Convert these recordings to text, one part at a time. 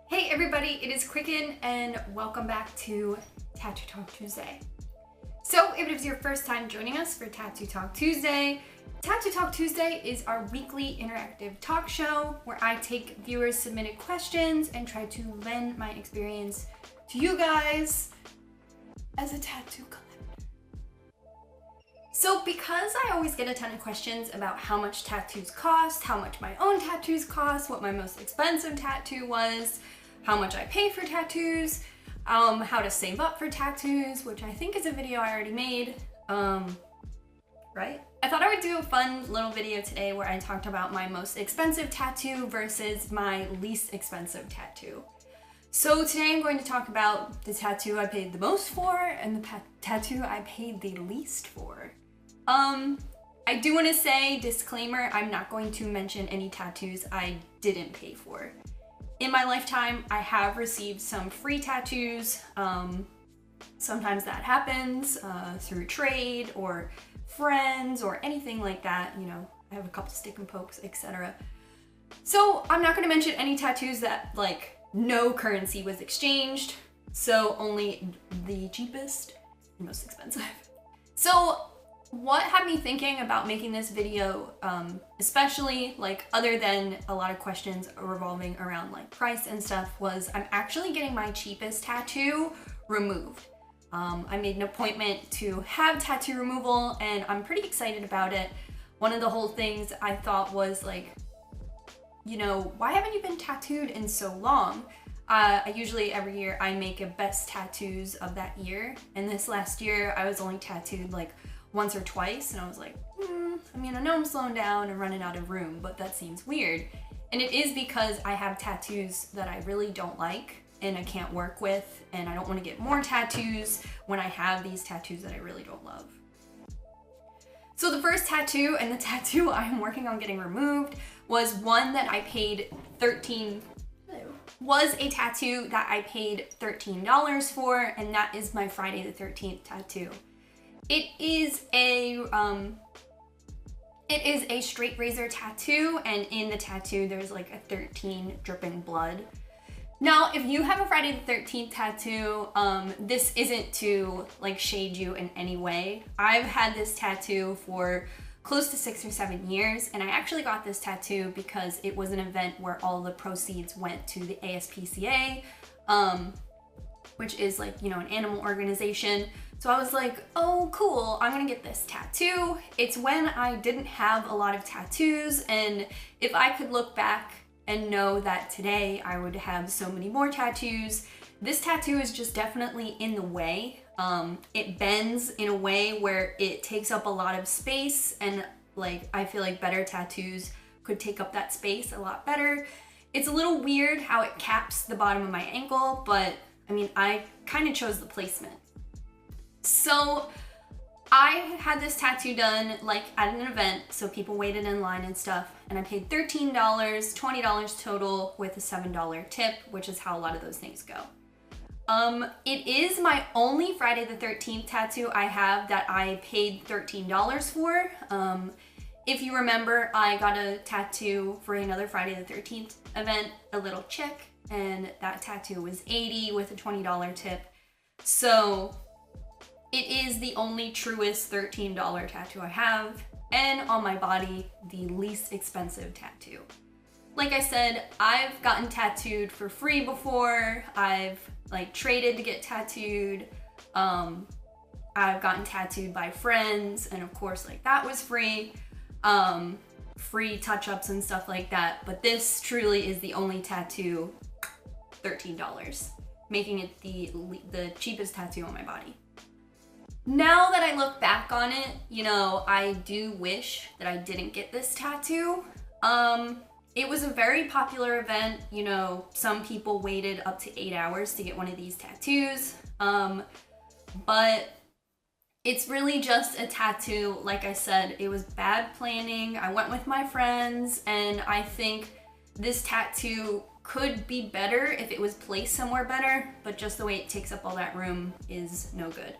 Hey everybody, it is Quicken and welcome back to Tattoo Talk Tuesday. So if it is your first time joining us for Tattoo Talk Tuesday is our weekly interactive talk show where I take viewers submitted questions and try to lend my experience to you guys as a tattoo collector. So because I always get a ton of questions about how much tattoos cost, how much my own tattoos cost, what my most expensive tattoo was, how much I pay for tattoos, how to save up for tattoos, which I think is a video I already made, right? I thought I would do a fun little video today where I talked about my most expensive tattoo versus my least expensive tattoo. So today I'm going to talk about the tattoo I paid the most for and the tattoo I paid the least for. I do want to say, disclaimer, I'm not going to mention any tattoos I didn't pay for. In my lifetime, I have received some free tattoos. Sometimes that happens through trade or friends or anything like that. You know, I have a couple stick and pokes, etc. So I'm not going to mention any tattoos that like no currency was exchanged. So only the cheapest and most expensive. So what had me thinking about making this video, especially like other than a lot of questions revolving around like price and stuff, was I'm actually getting my cheapest tattoo removed. I made an appointment to have tattoo removal and I'm pretty excited about it. One of the whole things I thought was like, you know, why haven't you been tattooed in so long? I usually every year I make a best tattoos of that year, and this last year I was only tattooed like once or twice, and I was like, I mean, I know I'm slowing down and running out of room, but that seems weird. And it is because I have tattoos that I really don't like and I can't work with, and I don't want to get more tattoos when I have these tattoos that I really don't love. So the first tattoo, and the tattoo I'm working on getting removed, was one that I paid a tattoo that I paid $13 for, and that is my Friday the 13th tattoo. It is a straight razor tattoo, and in the tattoo there's like a 13 dripping blood. Now, if you have a Friday the 13th tattoo, this isn't to like shade you in any way. I've had this tattoo for close to 6 or 7 years, and I actually got this tattoo because it was an event where all the proceeds went to the ASPCA, which is like, you know, an animal organization. So I was like, oh cool, I'm gonna get this tattoo. It's when I didn't have a lot of tattoos, and if I could look back and know that today I would have so many more tattoos, this tattoo is just definitely in the way. It bends in a way where it takes up a lot of space, and like I feel like better tattoos could take up that space a lot better. It's a little weird how it caps the bottom of my ankle, but I mean, I kind of chose the placement. So I had this tattoo done like at an event, so people waited in line and stuff, and I paid $13, $20 total with a $7 tip, which is how a lot of those things go. It is my only Friday the 13th tattoo I have that I paid $13 for. If you remember, I got a tattoo for another Friday the 13th event, a little chick, and that tattoo was $80 with a $20 tip. So it is the only truest $13 tattoo I have, and on my body, the least expensive tattoo. Like I said, I've gotten tattooed for free before. I've like traded to get tattooed. I've gotten tattooed by friends, and of course like that was free. Free touch-ups and stuff like that. But this truly is the only tattoo, $13, making it the cheapest tattoo on my body. Now that I look back on it, you know, I do wish that I didn't get this tattoo. It was a very popular event, you know, some people waited up to 8 hours to get one of these tattoos, but it's really just a tattoo. Like I said, it was bad planning. I went with my friends, and I think this tattoo could be better if it was placed somewhere better, but just the way it takes up all that room is no good.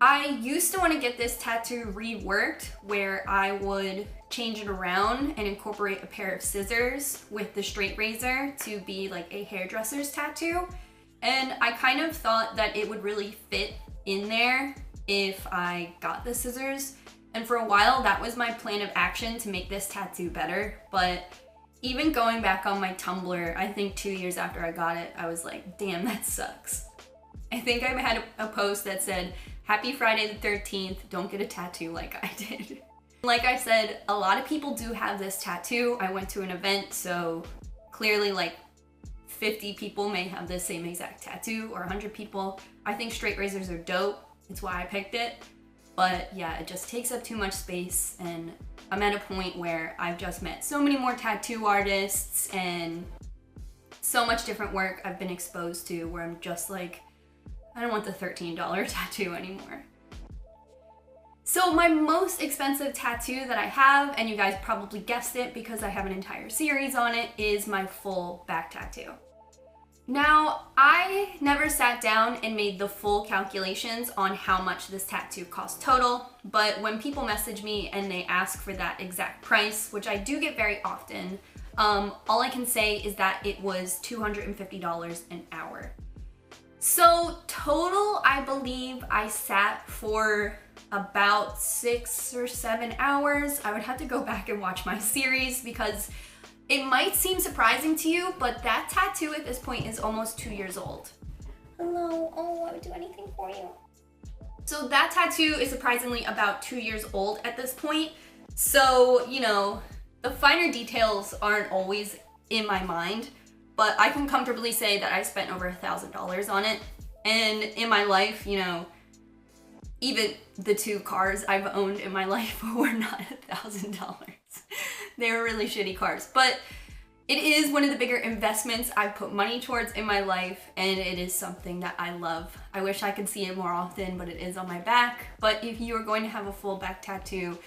I used to want to get this tattoo reworked where I would change it around and incorporate a pair of scissors with the straight razor to be like a hairdresser's tattoo. And I kind of thought that it would really fit in there if I got the scissors. And for a while, that was my plan of action to make this tattoo better. But even going back on my Tumblr, I think 2 years after I got it, I was like, damn, that sucks. I think I had a post that said, happy Friday the 13th, don't get a tattoo like I did. Like I said, a lot of people do have this tattoo. I went to an event, so clearly like 50 people may have the same exact tattoo, or 100 people. I think straight razors are dope. It's why I picked it. But yeah, it just takes up too much space, and I'm at a point where I've just met so many more tattoo artists and so much different work I've been exposed to where I'm just like, I don't want the $13 tattoo anymore. So my most expensive tattoo that I have, and you guys probably guessed it because I have an entire series on it, is my full back tattoo. Now, I never sat down and made the full calculations on how much this tattoo cost total, but when people message me and they ask for that exact price, which I do get very often, all I can say is that it was $250 an hour. So total, I believe I sat for about 6 or 7 hours. I would have to go back and watch my series because it might seem surprising to you, but that tattoo at this point is almost 2 years old. Hello, oh, I would do anything for you. So that tattoo is surprisingly about 2 years old at this point. So, you know, the finer details aren't always in my mind, but I can comfortably say that I spent over $1,000 on it. And in my life, you know, even the 2 cars I've owned in my life were not $1,000. They were really shitty cars, but it is one of the bigger investments I've put money towards in my life, and it is something that I love. I wish I could see it more often, but it is on my back. But if you are going to have a full back tattoo,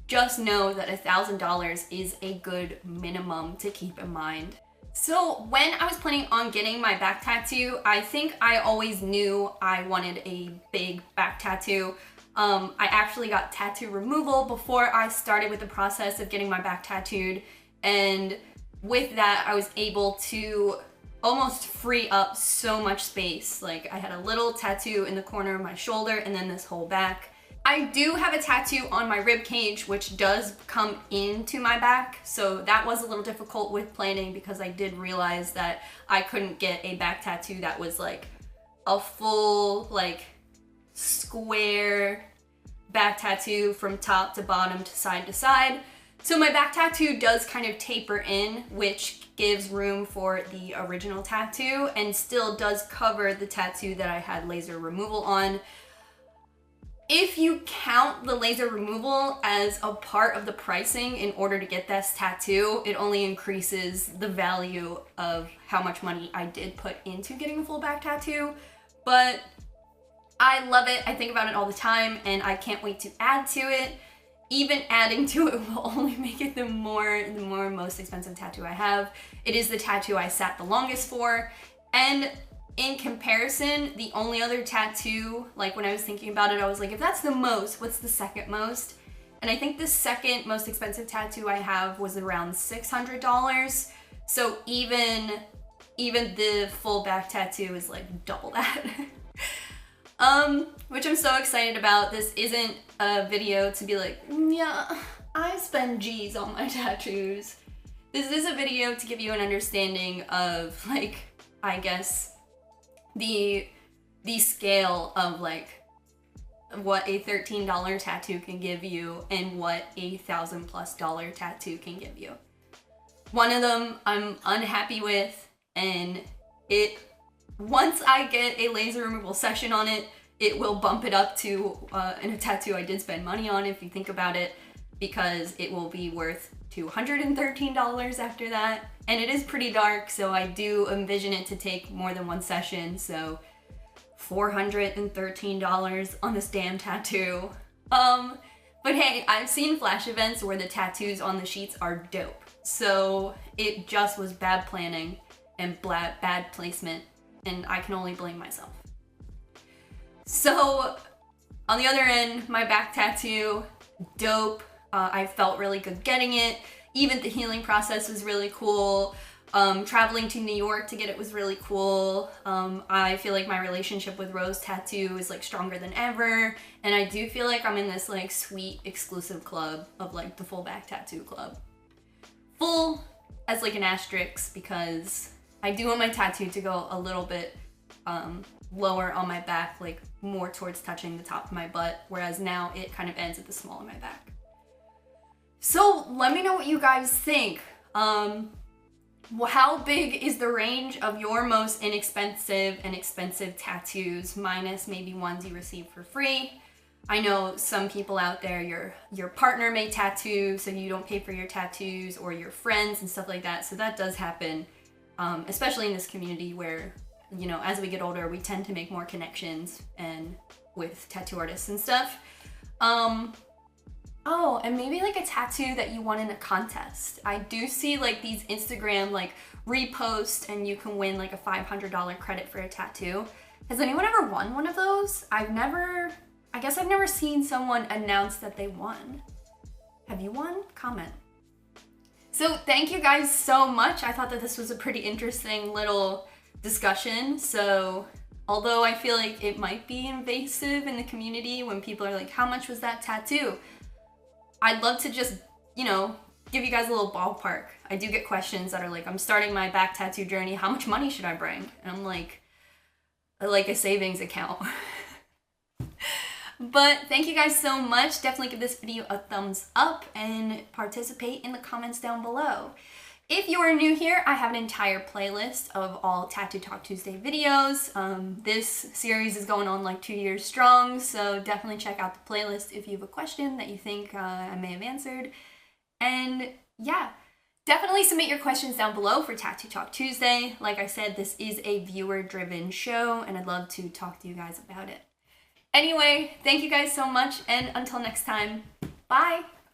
just know that $1,000 is a good minimum to keep in mind. So when I was planning on getting my back tattoo, I think I always knew I wanted a big back tattoo. I actually got tattoo removal before I started with the process of getting my back tattooed, and with that I was able to almost free up so much space. Like I had a little tattoo in the corner of my shoulder and then this whole back. I do have a tattoo on my rib cage which does come into my back, so that was a little difficult with planning because I did realize that I couldn't get a back tattoo that was like a full like square back tattoo from top to bottom to side. So my back tattoo does kind of taper in, which gives room for the original tattoo and still does cover the tattoo that I had laser removal on. If you count the laser removal as a part of the pricing in order to get this tattoo, it only increases the value of how much money I did put into getting a full back tattoo. But I love it, I think about it all the time, and I can't wait to add to it. Even adding to it will only make it the most expensive tattoo I have. It is the tattoo I sat the longest for, and in comparison, the only other tattoo, like when I was thinking about it, I was like, if that's the most, what's the second most? And I think the second most expensive tattoo I have was around $600. So even the full back tattoo is like double that. Which I'm so excited about. This isn't a video to be like, yeah, I spend G's on my tattoos. This is a video to give you an understanding of like, I guess, the scale of like what a $13 tattoo can give you and what a $1,000+ tattoo can give you. One of them I'm unhappy with, and once I get a laser removal session on it, it will bump it up to a tattoo I did spend money on, if you think about it, because it will be worth $213 after that. And it is pretty dark, so I do envision it to take more than one session, so $413 on this damn tattoo. But hey, I've seen flash events where the tattoos on the sheets are dope, so it just was bad planning and bad placement, and I can only blame myself. So On the other end, my back tattoo, dope. I felt really good getting it. Even the healing process was really cool. Traveling to New York to get it was really cool. I feel like my relationship with Rose Tattoo is like stronger than ever. And I do feel like I'm in this like sweet exclusive club of like the full back tattoo club. Full as like an asterisk because I do want my tattoo to go a little bit lower on my back, like more towards touching the top of my butt, whereas now it kind of ends at the small of my back. So let me know what you guys think. How big is the range of your most inexpensive and expensive tattoos, minus maybe ones you receive for free? I know some people out there, your partner may tattoo so you don't pay for your tattoos, or your friends and stuff like that. So that does happen, especially in this community where, you know, as we get older, we tend to make more connections and with tattoo artists and stuff. Oh, and maybe like a tattoo that you won in a contest. I do see like these Instagram like reposts and you can win like a $500 credit for a tattoo. Has anyone ever won one of those? I guess I've never seen someone announce that they won. Have you won? Comment. So thank you guys so much. I thought that this was a pretty interesting little discussion. So although I feel like it might be invasive in the community when people are like, how much was that tattoo? I'd love to just, you know, give you guys a little ballpark. I do get questions that are like, I'm starting my back tattoo journey. How much money should I bring? And I'm like a savings account. But thank you guys so much. Definitely give this video a thumbs up and participate in the comments down below. If you are new here, I have an entire playlist of all Tattoo Talk Tuesday videos. This series is going on like 2 years strong, so definitely check out the playlist if you have a question that you think I may have answered. And yeah, definitely submit your questions down below for Tattoo Talk Tuesday. Like I said, this is a viewer-driven show, and I'd love to talk to you guys about it. Anyway, thank you guys so much, and until next time, bye!